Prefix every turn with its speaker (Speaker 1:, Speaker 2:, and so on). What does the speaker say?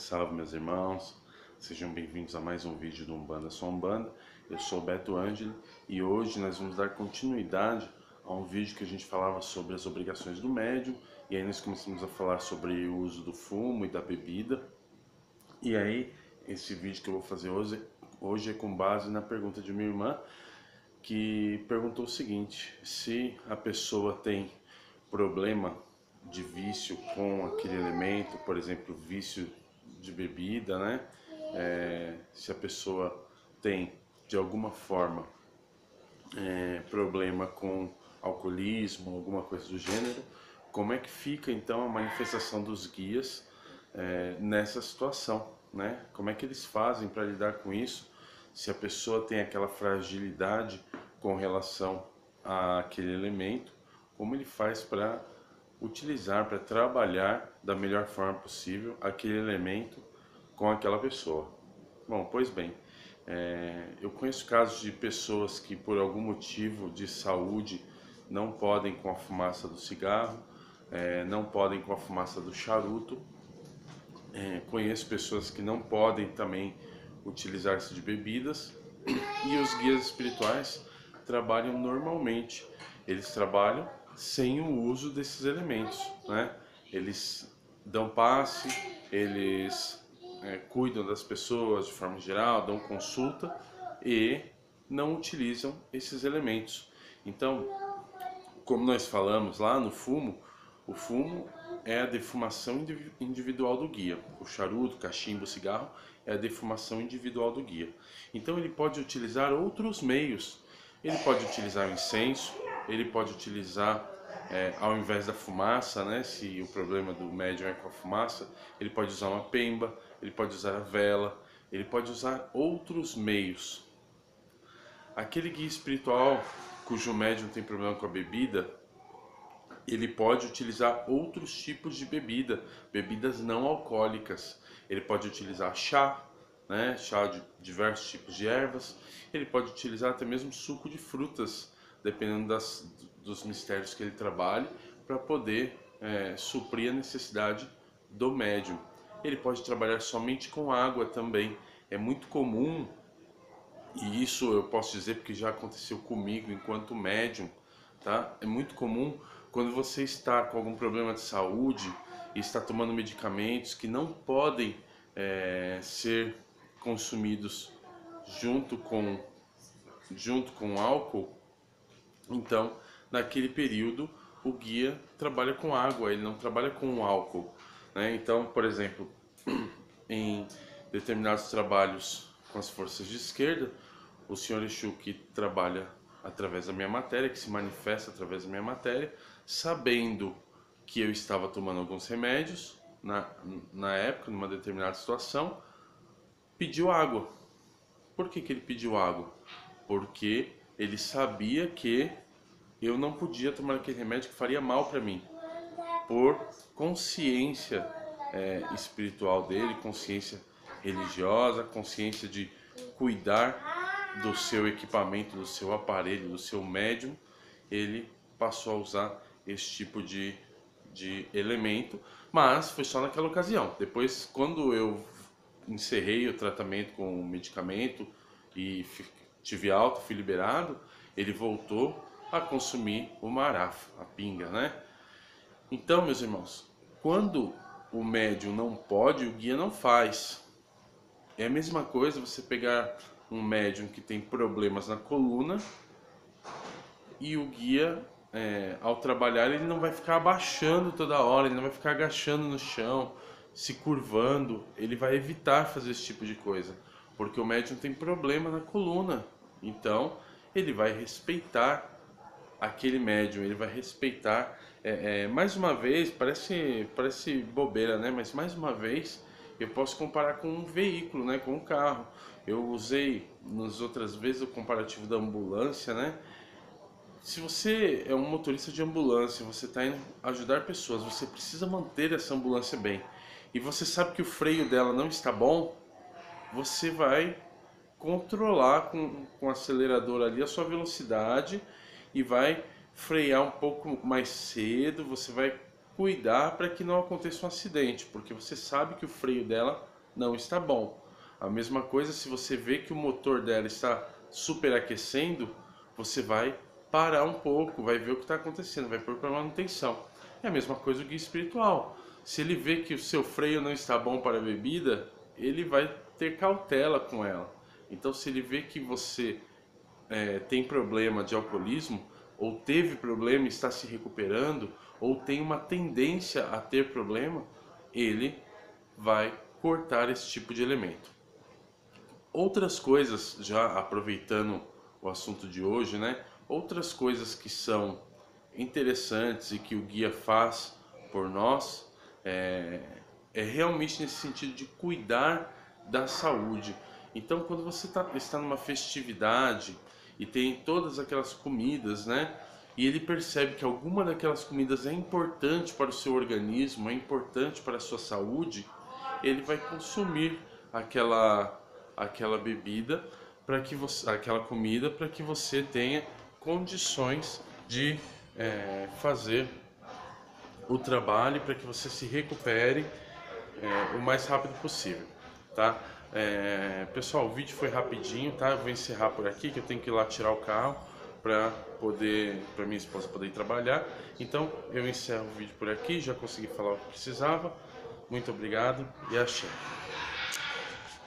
Speaker 1: Salve meus irmãos, sejam bem-vindos a mais um vídeo do Umbanda Sou Umbanda. Eu sou o Beto Ângeli e hoje nós vamos dar continuidade a um vídeo que a gente falava sobre as obrigações do médium. E aí nós começamos a falar sobre o uso do fumo e da bebida. E aí esse vídeo que eu vou fazer hoje é com base na pergunta de minha irmã, que perguntou o seguinte: se a pessoa tem problema de vício com aquele elemento, por exemplo, vício de bebida, né? Se a pessoa tem de alguma forma problema com alcoolismo, alguma coisa do gênero, como é que fica então a manifestação dos guias nessa situação, né? Como é que eles fazem para lidar com isso? Se a pessoa tem aquela fragilidade com relação àquele elemento, como ele faz para utilizar, para trabalhar da melhor forma possível aquele elemento com aquela pessoa. Bom, pois bem, eu conheço casos de pessoas que por algum motivo de saúde não podem com a fumaça do cigarro, não podem com a fumaça do charuto. Conheço pessoas que não podem também utilizar-se de bebidas, e os guias espirituais trabalham normalmente. Eles trabalham sem o uso desses elementos, né? Eles dão passe, eles cuidam das pessoas de forma geral, dão consulta e não utilizam esses elementos. Então, como nós falamos lá no fumo, o fumo é a defumação individual do guia. O charuto, o cachimbo, o cigarro é a defumação individual do guia. Então ele pode utilizar outros meios. Ele pode utilizar o incenso, ele pode utilizar, ao invés da fumaça, né, se o problema do médium é com a fumaça, ele pode usar uma pemba, ele pode usar a vela, ele pode usar outros meios. Aquele guia espiritual cujo médium tem problema com a bebida, ele pode utilizar outros tipos de bebida, bebidas não alcoólicas. Ele pode utilizar chá, né, chá de diversos tipos de ervas. Ele pode utilizar até mesmo suco de frutas, dependendo dos mistérios que ele trabalhe, para poder suprir a necessidade do médium. Ele pode trabalhar somente com água também. É muito comum, e isso eu posso dizer porque já aconteceu comigo enquanto médium, tá? É muito comum quando você está com algum problema de saúde e está tomando medicamentos que não podem ser consumidos junto com álcool. Então, naquele período, o guia trabalha com água, ele não trabalha com álcool, né? Então, por exemplo, em determinados trabalhos com as forças de esquerda, o Senhor Exu, que trabalha através da minha matéria, que se manifesta através da minha matéria, sabendo que eu estava tomando alguns remédios na época, numa determinada situação, pediu água. Por que ele pediu água? Porque ele sabia que eu não podia tomar aquele remédio que faria mal para mim. Por consciência espiritual dele, consciência religiosa, consciência de cuidar do seu equipamento, do seu aparelho, do seu médium, ele passou a usar esse tipo de elemento, mas foi só naquela ocasião. Depois, quando eu encerrei o tratamento com o medicamento e tive alta, fui liberado, ele voltou a consumir o marafa, a pinga, né? Então, meus irmãos, quando o médium não pode, o guia não faz. É a mesma coisa você pegar um médium que tem problemas na coluna e o guia, ao trabalhar, ele não vai ficar abaixando toda hora, ele não vai ficar agachando no chão, se curvando, ele vai evitar fazer esse tipo de coisa, porque o médium tem problema na coluna. Então, ele vai respeitar aquele médium, ele vai respeitar. Mais uma vez, parece bobeira, né? Mas mais uma vez eu posso comparar com um veículo, né? Com um carro. Eu usei nas outras vezes o comparativo da ambulância, né? Se você é um motorista de ambulância, você está indo ajudar pessoas, você precisa manter essa ambulância bem, e você sabe que o freio dela não está bom, você vai controlar com o acelerador ali a sua velocidade e vai frear um pouco mais cedo, você vai cuidar para que não aconteça um acidente, porque você sabe que o freio dela não está bom. A mesma coisa, se você vê que o motor dela está superaquecendo, você vai parar um pouco, vai ver o que está acontecendo, vai pôr para manutenção. É a mesma coisa o guia espiritual. Se ele vê que o seu freio não está bom para a bebida, ele vai ter cautela com ela. Então, se ele vê que você tem problema de alcoolismo, ou teve problema e está se recuperando, ou tem uma tendência a ter problema, ele vai cortar esse tipo de elemento. Outras coisas, já aproveitando o assunto de hoje, né? Outras coisas que são interessantes e que o guia faz por nós é realmente nesse sentido de cuidar da saúde. Então, quando você está numa festividade e tem todas aquelas comidas, né? E ele percebe que alguma daquelas comidas é importante para o seu organismo, é importante para a sua saúde, ele vai consumir aquela bebida para que você, aquela comida para que você tenha condições de fazer o trabalho, para que você se recupere o mais rápido possível, tá? Pessoal, o vídeo foi rapidinho, tá? Eu vou encerrar por aqui, que eu tenho que ir lá tirar o carro para minha esposa poder ir trabalhar. Então eu encerro o vídeo por aqui, já consegui falar o que precisava. Muito obrigado e axé.